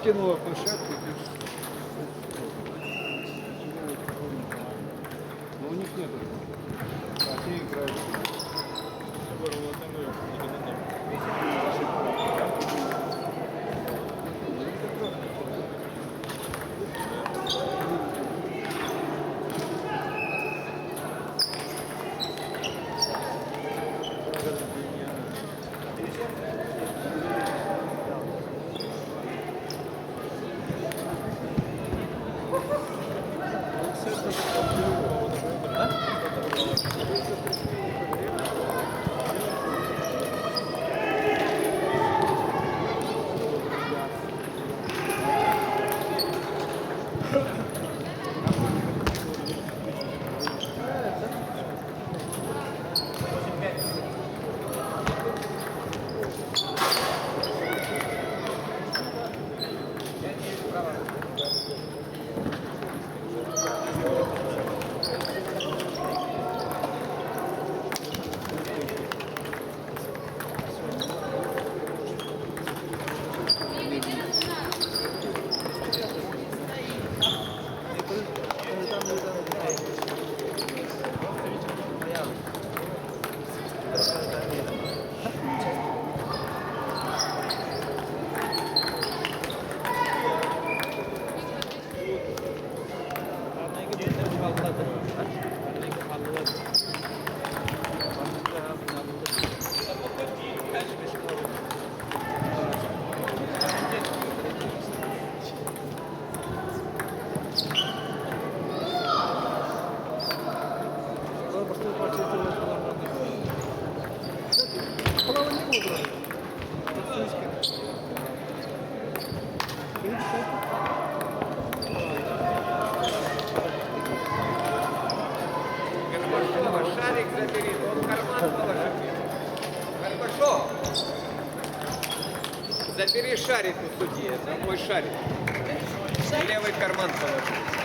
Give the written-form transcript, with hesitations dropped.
выкинула площадку. Но у них нет этого. А те играют. Шарик забери, он в карман положи. Хорошо. Забери шарик у судьи, это мой шарик. В левый карман положи.